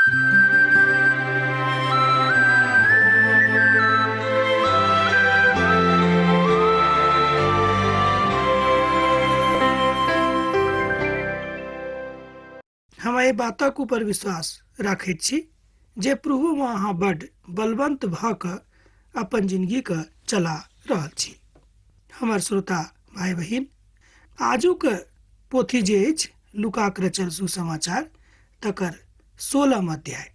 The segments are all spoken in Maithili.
हम एहि बातक ऊपर विश्वास राखैत छी जे प्रभुमे अहाँ बड्ड बलवंत भऽ कऽ अपन जिंदगीके चला रहल छी। हमर श्रोता भाई बहिन, आजुक पोथी जे अछि लूकाक रचल सुसमाचार तकर 16 अध्याय।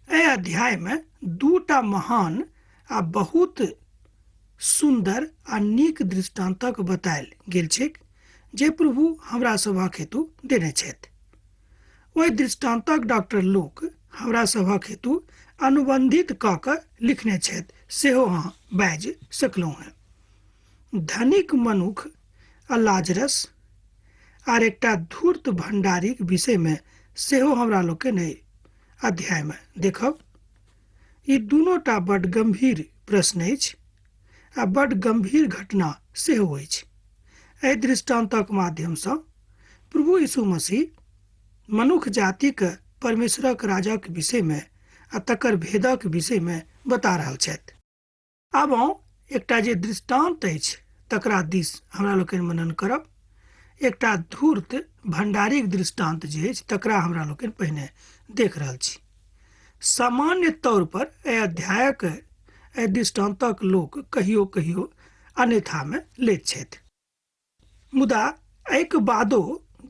एहि अध्यायमे दूटा महान आ बहुत सुंदर आ नीक दृष्टांतक बतायल गेल छैक जे प्रभु हमरा सभक हेतु देने छथि। ओहि दृष्टांतक डॉक्टर लूक हमरा सभक हेतु अनुबंधित कऽ कऽ लिखने छथि, सेहो अहाँ बाजि सकलहुँ हैं। धनिक मनुख आ लाजरस आर एकटा धूर्त भंडारीक विषयमे सेहो हमरा लोकनि एहि अध्यायमे देखब। ई दुनूटा बड्ड गंभीर प्रश्न अछि आ बड्ड गंभीर घटना सेहो अछि। एहि दृष्टांतक माध्यमसँ प्रभु यीशु मसीह मनुख जातिके परमेश्वरक राजक विषयमे आ तकर भेदक विषयमे बता रहल छथि। आब एकटा जे दृष्टांत अछि तकरा दिस हमरा लोकनि मनन करब। एकटा धूर्त भंडारीक दृष्टांत जे अछि तकरा हमरा लोकनि पहिने देख रहल छी। सामान्य तौर पर एहि अध्यायक एहि दृष्टांतक लोक कहियो कहियो अन्यथामे लैत छथि। मुदा एहिके बादो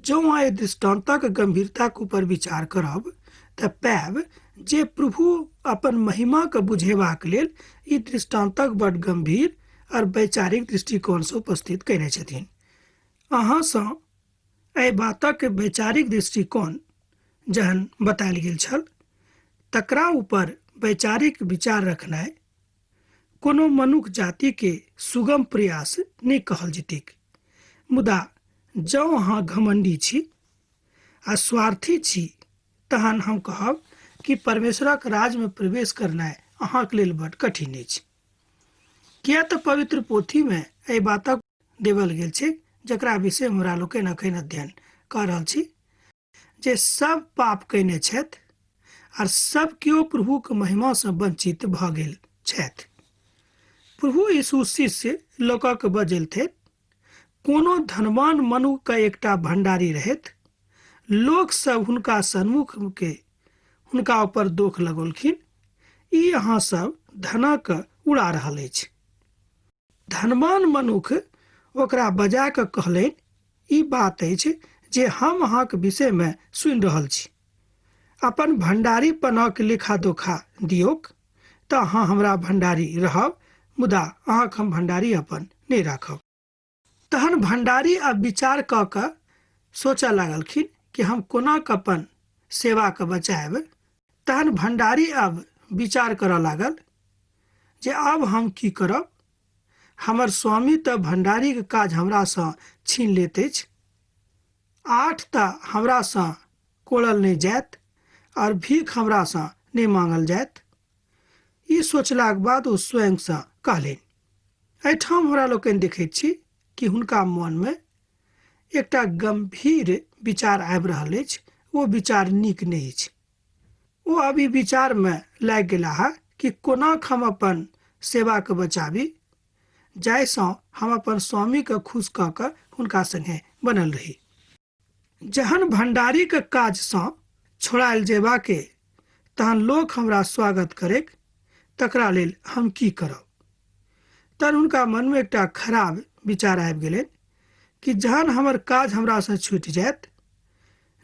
जँ एहि दृष्टांतक गंभीरताक ऊपर विचार करब तऽ पाएब जे प्रभु अपन महिमाके बुझेबाक लेल ई दृष्टांतक बड्ड गंभीर और वैचारिक दृष्टिकोणसँ उपस्थित कयने छथिन। अहाँसँ एहि बातक वैचारिक दृष्टिकोण जहन बतायल गेल छल तकरा ऊपर वैचारिक विचार रखनाइ कोनो मनुख जातिके सुगम प्रयास नहि कहल जेतैक। मुदा जँ अहाँ घमंडी छी आ स्वार्थी छी तहन हम कहब कि परमेश्वरक राज्यमे प्रवेश करनाइ अहाँके लेल बड्ड कठिन अछि। किया तऽ पवित्र पोथीमे एहि बातक देवल गेल छै जकरा विषय हमरा लोकनि अखन अध्ययन कऽ रहल छी, जे सब पाप कयने छथि आर सब केओ प्रभुके महिमासँ वंचित भऽ गेल छथि। प्रभु यीशु शिष्य लोकक बजेलथि, कोनो धनवान मनुष्यके एकटा भंडारी रहथि। लोक सब हुनका सन्मुख के हुनका ऊपर दोष लगौलखिन, ई अहाँ सब धनक उड़ा रहल अछि। धनवान मनुख ओकरा बजा कऽ कहलनि, ई बात अछि जे हम अहाँके विषयमे सुनि रहल छी। अपन भंडारी पनाक लेखा जोखा दियौक तऽ अहाँ हमरा भंडारी रहब, मुदा अहाँके हम भंडारी अपन नहि राखब। तहन भंडारी आब विचार कऽ कऽ सोचऽ लागलखिन कि हम कोना कऽ अपन सेवाके बचाएब। तहन भंडारी आब विचार करऽ लागल जे आब हम की करब। हमर स्वामी तऽ भंडारीके काज हमरासँ छीन लैत अछि। 8 तऽ हमरासँ कोड़ल नहि जायत और भीख हमरासँ नहि मांगल जायत। ई सोचलाक बाद ओ स्वयंसँ कहलनि। एहिठाम हमरा लोकनि देखैत छी कि हुनका मनमे एकटा गंभीर विचार आबि रहल अछि। ओ विचार नीक नहि अछि। ओ अब ई विचारमे लागि गेलाह कि कोना हम अपन सेवाके बचाबी, जाहिसँ हम अपन स्वामीके खुश कऽ कऽ हुनका संगे बनल रही। जहन भंडारीके काजसँ छोड़ायल जेबाके तहन लोक हमरा स्वागत करैक, तकरा लेल हम की करब। तहन हुनका मनमे एकटा खराब विचार आबि गेलनि कि जहन हमर काज हमरासँ छूटि जायत,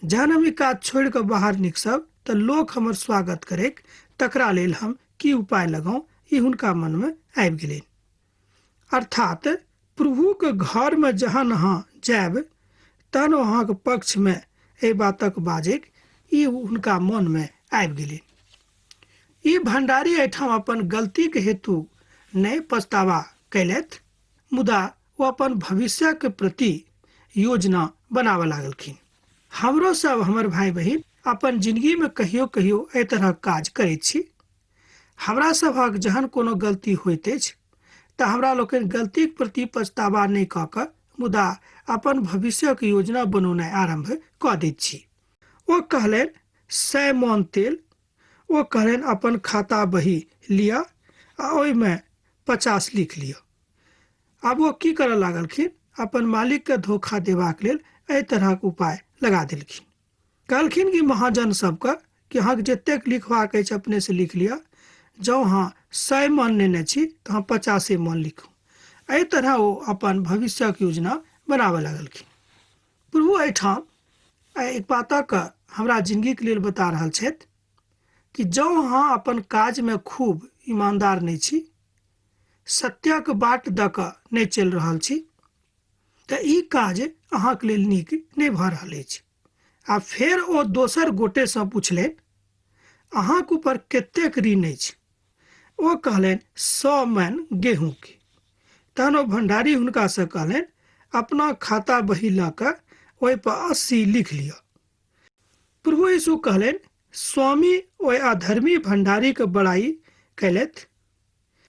जहन हम ई काज छोड़ि कऽ बाहर निकलब तऽ लोक हमर स्वागत करैक, तकरा लेल हम की उपाय लगाऊं, ई हुनका मनमे आबि गेलनि। अर्थात प्रभुके घरमे जहन अहाँ जायब तहन अहाँके पक्षमे एहि बातक बाजैक, ई हुनका मनमे आबि गेलनि। ई भंडारी एहिठाम अपन गलतीके हेतु नहि पछतावा कयलथि, मुदा ओ अपन भविष्यके प्रति योजना बनाबऽ लागलखिन। हमरो सब हमर भाई बहिन अपन जिंदगीमे कहियो कहियो एहि तरहक काज करैत छी। हमरा सभक जहन कोनो गलती होइत अछि तऽ हमरा लोकनि गलतीके प्रति पछतावा नहि कऽ कऽ मुदा अपन भविष्यक योजना बनौनाइ आरंभ कऽ दैत छी। ओ कहलनि, 100 मन तेल ओ कहलन अपन खाता बही लिअ आ ओहिमे 50 लिख लिअ। आब ओ की करऽ लागलखिन, अपन मालिक के धोखा देबाक लेल एहि तरहक उपाय लगा देलखिन। कहलखिन कि महाजन सबके कि अहाँके जतेक लिखबाक अछि अपने से लिख लिअ, जँ अहाँ 100 मन लेने छी तऽ अहाँ 50 मन लिखू। एहि तरह ओ अपन भविष्यक योजना बनाबऽ लगलखिन। प्रभु एहिठाम एक बातक हमरा जिंदगीके लेल बता रहल छथि कि जँ अहाँ अपन काजमे खूब ईमानदार नहि छी, सत्यक बाट दऽ कऽ नहि चलि रहल छी, तऽ ई काज अहाँके लेल नीक नहि भऽ रहल अछि। आ फेर ओ दोसर गोटेसँ पुछलनि, अहाँके ऊपर कतेक ऋण अछि? ओ कहलनि 100 मन गेहूँके। तहन ओ भंडारी हुनकासँ कहलनि, अपना खाता बही लऽ कऽ ओहिपर 80 लिख लिअ। प्रभु यीशु कहलनि, स्वामी ओहि अधर्मी भंडारीके बड़ाई कयलथि,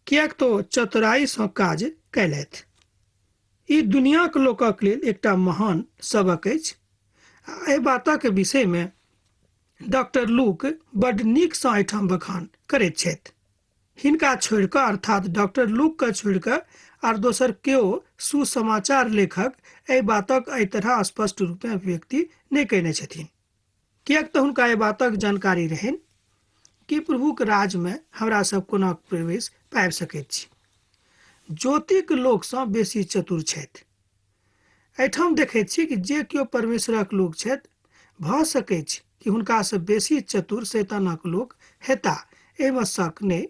किएक तऽ ओ चतुराईसँ काज कयलथि। ई दुनियाके लोकक लेल एकटा महान सबक अछि। एहि बातक विषयमे डॉक्टर लूक बड्ड नीकसँ एहिठाम बखान करैत छथि। हिनका छोड़ि कऽ, अर्थात डॉक्टर लूकके छोड़ि कऽ आर दोसर केओ सुसमाचार लेखक एहि बातक एहि तरह स्पष्ट रूपमे व्यक्ति नहि कयने छथिन, किएक तऽ हुनका एहि बातक जानकारी रहनि कि प्रभुके राज्यमे हमरा सब कोना प्रवेश पाबि सकैत छी। ज्योतिक लोकसँ बेसी चतुर छथि। एहिठाम देखैत छी कि जे केओ परमेश्वरक लोक छथि, भऽ सकैत छै कि हुनकासँ बेसी चतुर शैतानक लोक हेता, एहिमे शक नहि।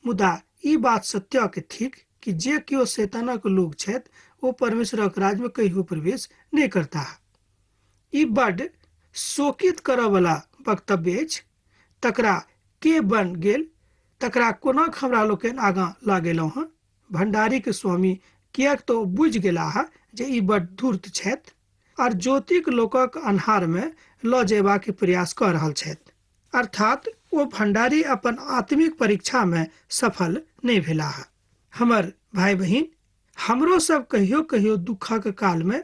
मुदा ई बात सत्यक थिक कि जे केओ शैतानक लोक छथि, ओ परमेश्वरक राज्यमे कहियो प्रवेश नहि करता। ई बड्ड शोकित करऽवला वक्तव्य अछि। तकरा के बन गेल, तकरा कोना हमरा लोकनि आगाँ लऽ गेलहुँ हँ। भंडारीके स्वामी किएक तऽ बुझि गेलाह जे ई बड्ड धूर्त छथि और ज्योतिक लोकक अन्हारमे लऽ जेबाक प्रयास कऽ रहल छथि। अर्थात ओ भंडारी अपन आत्मिक परीक्षामे सफल नहि भेलाह। हमर भाई बहिन, हमरो सब कहियो कहियो दुखक कालमे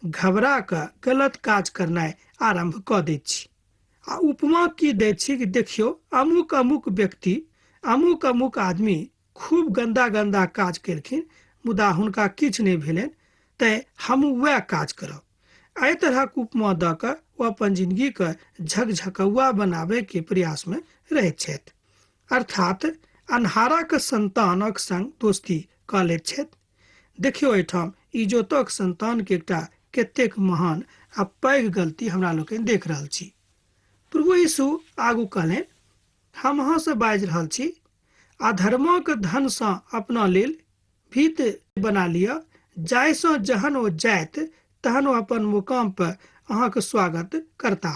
घबरा कऽ गलत काज करनाइ आरंभ कऽ दैत छी। आ उपमा की दैत छी कि देखियौ, अमुक अमुक व्यक्ति, अमुक अमुक आदमी खूब गंदा गंदा काज केलखिन, मुदा हुनका किछु नहि भेलनि, तैं हमहूँ वएह काज करब। एहि तरहक उपमा दऽ कऽ ओ अपन जिंदगीके झकझकौआ बनाबैके प्रयासमे रहैत छथि। अर्थात अन्हारक संतानक संग दोस्ती कऽ लैत छथि। देखियौ, एहिठाम इजोतक संतानके एकटा कतेक महान आ पैघ गलती हमरा लोकनि देख रहल छी। प्रभु यीशु आगू कहलनि, हम अहाँसँ बाजि रहल छी, अधर्मक धनसँ अपना लेल भीत बना लिअ, जाहिसँ जहन ओ जाइत तहन ओ अपन मुकाम पर अहाँके स्वागत करता।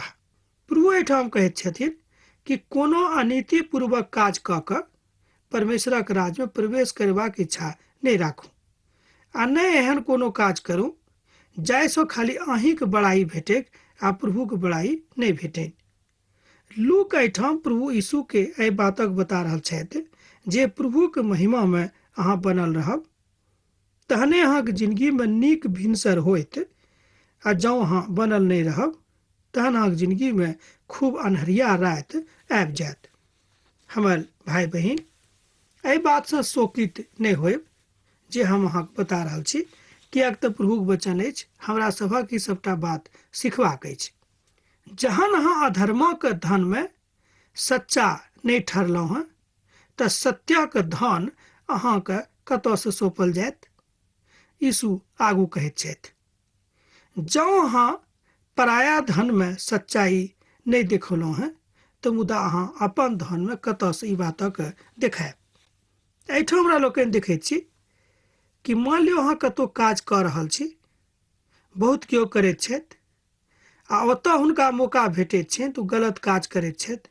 प्रभु एहिठाम कहैत छथिन कि कोनो अनीतिपूर्वक काज कऽ कऽ परमेश्वरक राज्यमे प्रवेश करबाक इच्छा नहि राखू, आ नहि एहन कोनो काज करू जाहिसँ खाली अहींके बड़ाई भेटैक आ प्रभुके बड़ाई नहि भेटनि। लूक एहिठाम प्रभु यीशुके एहि बातक बता रहल छथि जे प्रभुके महिमामे अहाँ बनल रहब, तहने अहाँके जिंदगीमे नीक भिनसर होइत। आ जँ अहाँ बनल नहि रहब, तहन अहाँके जिंदगीमे खूब अन्हरिया राति आबि जायत। हमर भाई बहिन, एहि बातसँ शोकित नहि होयब जे हम अहाँके बता रहल छी, किएक तऽ प्रभुके वचन अछि, हमरा सभक ई सबटा बात सिखबाक अछि। जहन अहाँ अधर्मक धनमे सच्चा नहि ठहरलहुँ हँ, तऽ सत्यक धन अहाँके कतऽसँ सौंपल जायत? यीशु आगू कहैत छथि, जँ अहाँ पराया धनमे सच्चाई नहि देखौलहुँ हँ, तऽ मुदा अहाँ अपन धनमे कतऽसँ ई बातक देखायब? एहिठाम हमरा लोकनि देखैत छी कि मान लियौ अहाँ कतहु काज कऽ रहल छी, बहुत केओ करैत छथि, आ ओतऽ हुनका मौका भेटैत छनि तऽ ओ गलत काज करैत छथि,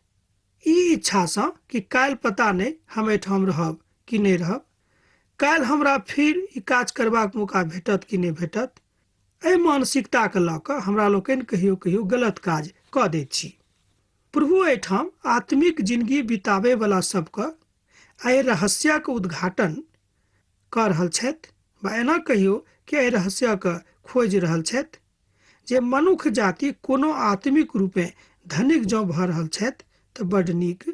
ई इच्छासँ कि काल्हि पता नहि हम एहिठाम रहब कि नहि रहब, काल्हि हमरा फिर ई काज करबाक मौका भेटत कि नहि भेटत। एहि मानसिकताके लऽ कऽ हमरा लोकनि कहियो कहियो गलत काज कऽ दैत छी। प्रभु एहिठाम आत्मिक जिंदगी बिताबैवला सबके एहि रहस्यक उद्घाटन कऽ रहल छथि, वा एना कहियो कि एहि रहस्यके खोजि रहल छथि जे मनुष्य जाति कोनो आत्मिक रूपे धनिक जँ भऽ रहल छथि तऽ बड्ड नीक,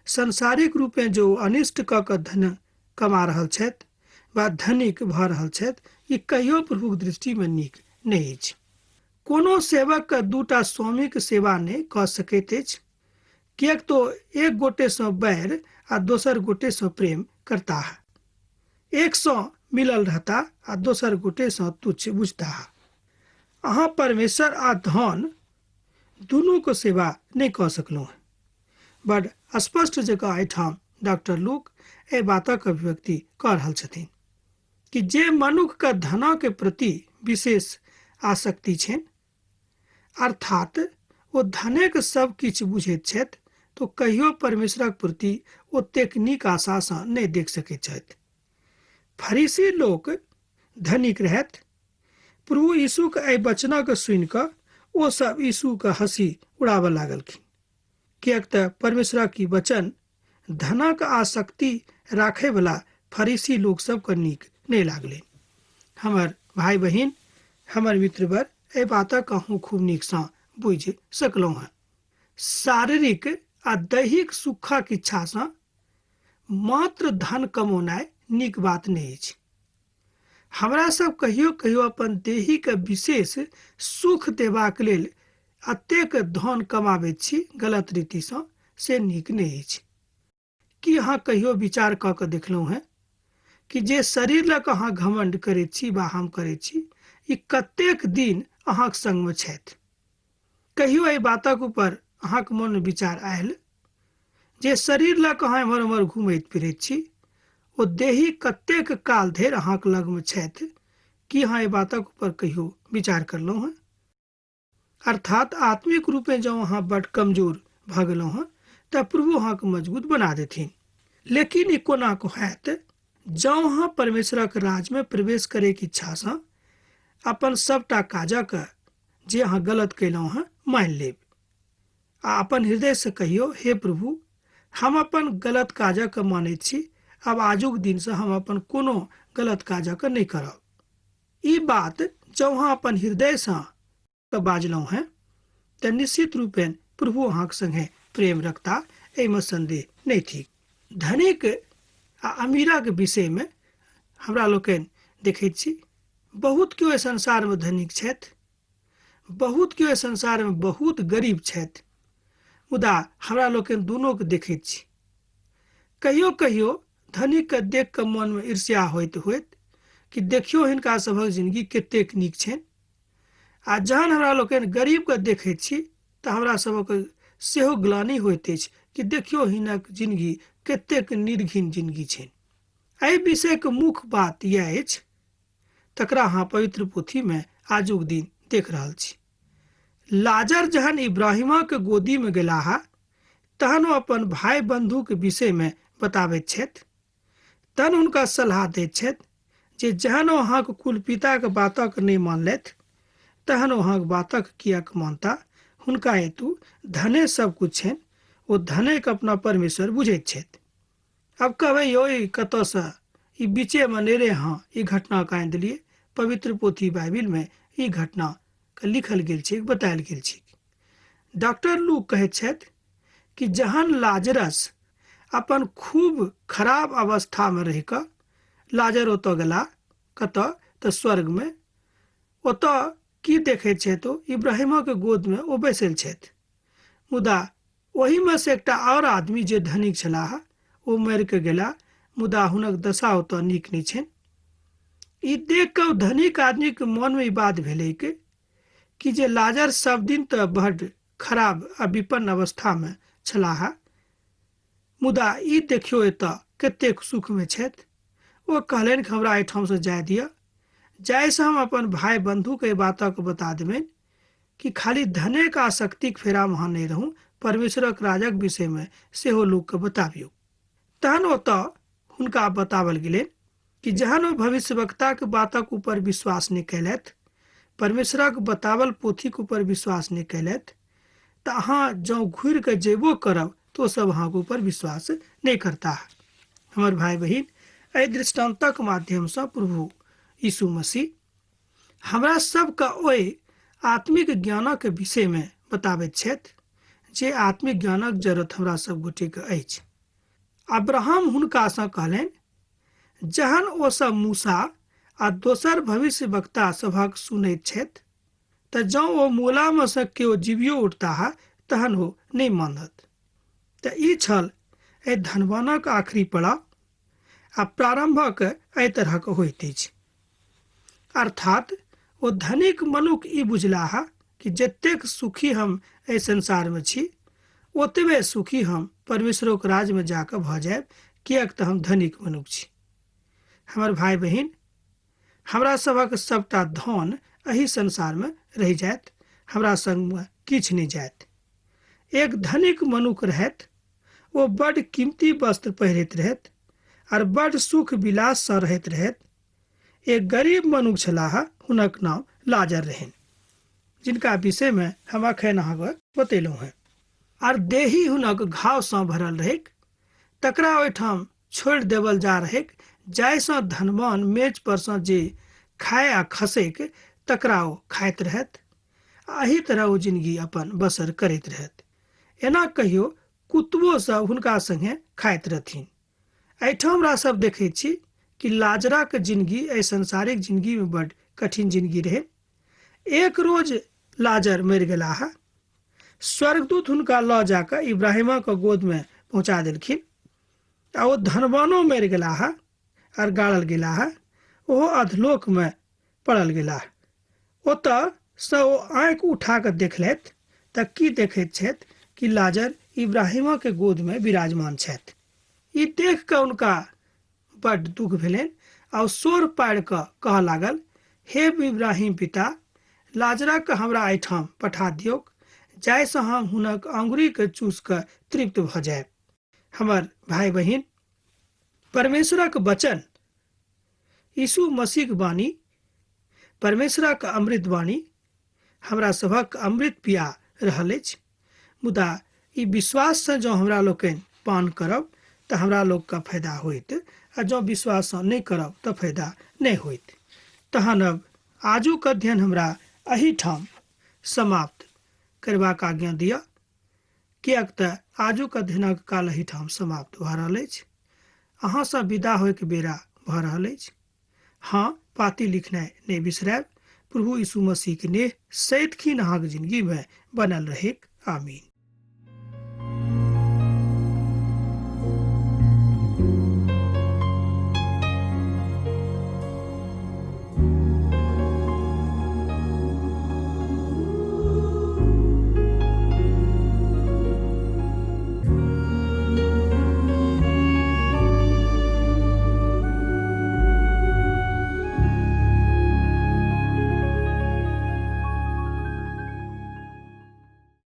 संसारिक रूप में जो अनिष्ट कऽ धन कमा रहल छथि वा धनिक भऽ रहल छथि, ई कहियो प्रभुक दृष्टि में नीक नहि अछि। कोनो सेवक के दूटा स्वामीक सेवा नहि कऽ सकैत अछि, किएक तो एक गोटे सँ बैर आ दोसर गोटे सँ प्रेम करताह, एक सँ मिलल रहता आ दोसर गोटे सँ तुच्छ बुझताह। अहाँ परमेश्वर आ धन दुनू को सेवा नहीं कऽ सकलहुँ। बड़ स्पष्ट जगह एहिठाम डॉक्टर लूक एहि बातक अभिव्यक्ति कऽ रहल छथिन कि जे मनुख के धनक प्रति विशेष आसक्ति छनि, अर्थात ओ धनेक सब किछु बुझैत छथि, तो कहियो परमेश्वरक प्रति ओतेक नीक आशा सँ नहि देख सकैत छथि। फरीसी लोक धनिक रहथि। प्रभु यीशु के एहि वचनक सुनि कऽ ओ सब यीशु के हंसी उड़ाबऽ लागलखिन, किएक तऽ परमेश्वरक ई वचन धनक आसक्ति राखै वाला फरीसी लोक सबके नीक नहीं लागलनि। हमर भाई बहिन, हमर मित्रवर, एहि बातक अहूँ खूब नीक सँ बुझि सकलहुँ हैं। शारीरिक आ दैहिक सुखक इच्छा सँ मात्र धन कमौनाइ नीक बात नहीं अछि। हमरा सब कहियो कहियो अपन देही के विशेष सुख देबाक लेल अतेक धन कमाबैत छी गलत रीति सँ, से नीक नहीं अछि। की अहाँ कहियो विचार कऽ कऽ देखलहुँ हैं कि जे शरीर लऽ कऽ अहाँ घमंड करैत छी वा हम करैत छी, ई कतेक दिन अहाँक संग में छथि? कहियो एहि बातक ऊपर अहाँक मन में विचार आयल जे शरीर लऽ कऽ अहाँ एम्हर उम्हर घूमैत फिरैत छी, ओ देही कतेक काल धरि अहाँक लग में छथि? की अहाँ एहि बातक ऊपर कहियो विचार करलहुँ हैं? अर्थात आत्मिक रूप में जँ अहाँ बड़ कमजोर भऽ गेलहुँ हैं तऽ प्रभु अहाँके मजबूत बना देथिन। लेकिन ई कोना को हैत जँ अहाँ परमेश्वरक राज में प्रवेश करैके इच्छा सँ अपन सबटा काजक जे अहाँ गलत कयलहुँ हैं मानि लेब आ अपन हृदय से कहियो, हे प्रभु, हम अपन गलत काजक मानैत छी, अब आजुक दिन से हम अपन कोनो गलत काजक नहीं करब। ई बात जँ अहाँ अपन हृदय सँ बाजलहुँ हैं तऽ निश्चित रूपेण प्रभु अहाँक संगे प्रेम रखता, एहिमे संदेह नहीं थी। धनिक आ अमीरक विषय में हमरा लोकनि देखैत छी, बहुत केओ संसार में धनिक छथि, बहुत केओ संसार में बहुत गरीब छथि, मुदा हमरा लोकनि दुनू के देखैत छी। कहियो कहियो धनिक के देख कऽ मन में ईर्ष्या होइत होइत कि देखियो हिनका सभक जिंदगी कतेक नीक छनि, आ जहन हमरा लोकनि गरीब के देखैत छी तऽ हमरा सभक सेहो ग्लानि होइत अछि कि देखियो हिनक जिंदगी कतेक निर्घिन जिंदगी छनि। एहि विषय के मुख्य बात यह अछि, तकरा अहाँ पवित्र पोथी में आजुक दिन देख रहल छी। लाजर जहन इब्राहिमा के गोदी में गेलाह, तहन ओ अपन भाई बंधु के विषय में बताबैत छथि। तहन हुनका सलाह दैत छथि जे जहन ओ अहाँक कुल पिता के बातक नहीं मानलथि, तहन ओ अहाँक बातक किएक मानता? हुनका हेतु धने सब कुछ छनि, ओ धने के अपना परमेश्वर बुझैत छथि। अब कहबै यौ ई कतऽ सँ ई बीचे में नेरे हाँ ई घटना काहे देलिए? पवित्र पोथी बाइबिल में ई घटना के लिखल गेल छै, बतायल गेल छै। डॉक्टर लूक कहैत छथि कि जहन लाजरस अपन खूब खराब अवस्था में रहि कऽ लाजर ओतऽ गेला, कतऽ तऽ स्वर्ग में, ओतऽ की देखैत छथि? ओ इब्राहिमा के गोद में ओ बैसल छथि, मुदा ओही में से एकटा और आदमी जे धनिक छलाह ओ मरि कऽ गेला, मुदा हुनक दशा ओतऽ नीक नहीं छनि। ई देख कऽ धनिक आदमी के मन में ई बात भेलै कि जे लाजर सब दिन तऽ बड़ खराब आ विपन्न अवस्था में छलाह, मुदा ई देखियो एतऽ कतेक सुख में छथि। ओ कहलनि कि हमरा एहिठाम से जाय दिअ, जायसँ हम अपन भाई बंधु के बातक बता देबनि कि खाली धने के आसक्तिक फेरा में अहाँ नहीं रहू, परमेश्वरक राजक विषय में सेहो लोक के बताबियौ। तहन ओतऽ हुनका बतावल गेलनि कि जहन ओ भविष्यवक्ता के बातक ऊपर विश्वास नहीं कैलथि, परमेश्वरक बतावल पोथी के ऊपर विश्वास नहीं कैलथि, तऽ अहाँ जँ घुरि कऽ जेबो करब तो सब अहाँके ऊपर विश्वास नहीं करता। हमर भाई बहिन, एहि दृष्टांतक माध्यम से प्रभु यीशु मसीह हमरा सबके ओहि आत्मिक ज्ञानक विषय में बताबैत छथि जे आत्मिक ज्ञानक जरूरत हमरा सब गोटे के अछि। अब्राहम हुनका सँ कहलनि, जहन ओ सब मूसा आ दोसर भविष्यवक्ता सभक सुनैत छथि तऽ जँ ओ मूलामे सँ केओ जीवियो उठताह तहन ओ नहि मानत। तऽ ई छल एहि धनवानक आखिरी पड़ाव आ प्रारंभक एहि तरहक होइत अछि। अर्थात ओ धनिक मनुख ई बुझलाह कि जतेक सुखी हम एहि संसारमे छी ओतबे सुखी हम परमेश्वरक राज्यमे जाकऽ भऽ जायब, किएक तऽ हम धनिक मनुख छी। हमर भाई बहिन, हमरा सभक सबटा धन एहि संसारमे रहि जायत, हमरा संगमे किछु नहि जायत। एक धनिक मनुख रहथि, ओ बड़ कीमती वस्त्र पहिरैत रहथि और बड़ सुख विलास सँ रहैत रहथि। एक गरीब मनुख छलाह, हुनक नाम लाजर रहनि, जिनका विषयमे हम अखन अहाँके बतेलहुँ हैं। आर देही हुनक घाव सँ भरल रहैक, तकरा ओहिठाम छोड़ि देवल जा रहैक, जाहिसँ धनवान मेज पर सँ जे खाय आ खसैक तकरा ओ खाइत रहथि। एही तरह ओ जिंदगी अपन बसर करैत रहथि। एना कहियो कुतबो सब हुनका संगे खाइत रहथिन। एहिठाम हमरा सब देखैत छी कि लाजराक जिंदगी एहि संसारिक जिंदगी में बड़ कठिन जिंदगी रहे। एक रोज लाजर मरि गेलाह। स्वर्गदूत हुनका लऽ जाकऽ इब्राहिमक गोद में पहुँचा देलखिन। आ ओ धनवानो मरि गेलाह और गाड़ल गेलाह, ओहो अधलोक में पड़ल गेलाह। ओतऽ सँ ओ आँखि उठा कऽ देखलथि तऽ की देखैत छथि कि लाजर इब्राहिम के गोद में विराजमान छथि। ई देख कऽ हुनका बड़ दुख भेलनि आ सोर पाड़ि कऽ कहऽ लागल, हे इब्राहिम पिता, लाजरा के हमरा एहिठाम पठा दियौक, जाहिसँ हम हुनक अंगुरी के चूस कऽ तृप्त भऽ जायब। हमर भाई बहिन, परमेश्वरक वचन, यीशु मसीह वाणी, परमेश्वरक अमृत वाणी हमरा सभक अमृत पिया रहल अछि। मुदा ई विश्वास से जँ हमरा लोकनि पान करब तऽ हमरा लोक का फायदा होइत, आ जँ विश्वास से नहीं करब तऽ फायदा नहीं होइत। तहन अब आजुक अध्ययन हमरा एही ठाम समाप्त करबाक आज्ञा दिअ, किएक तऽ आजुक अध्ययनक काल एही ठाम समाप्त भऽ रहल अछि। अहाँ सँ विदा होइके बेरा भऽ रहल अछि। हाँ, पाती लिखनाइ नहीं बिसरायब। प्रभु यीशु मसीह के नेह सदिखन अहाँक जिंदगी में बनल रहेक। आमीन।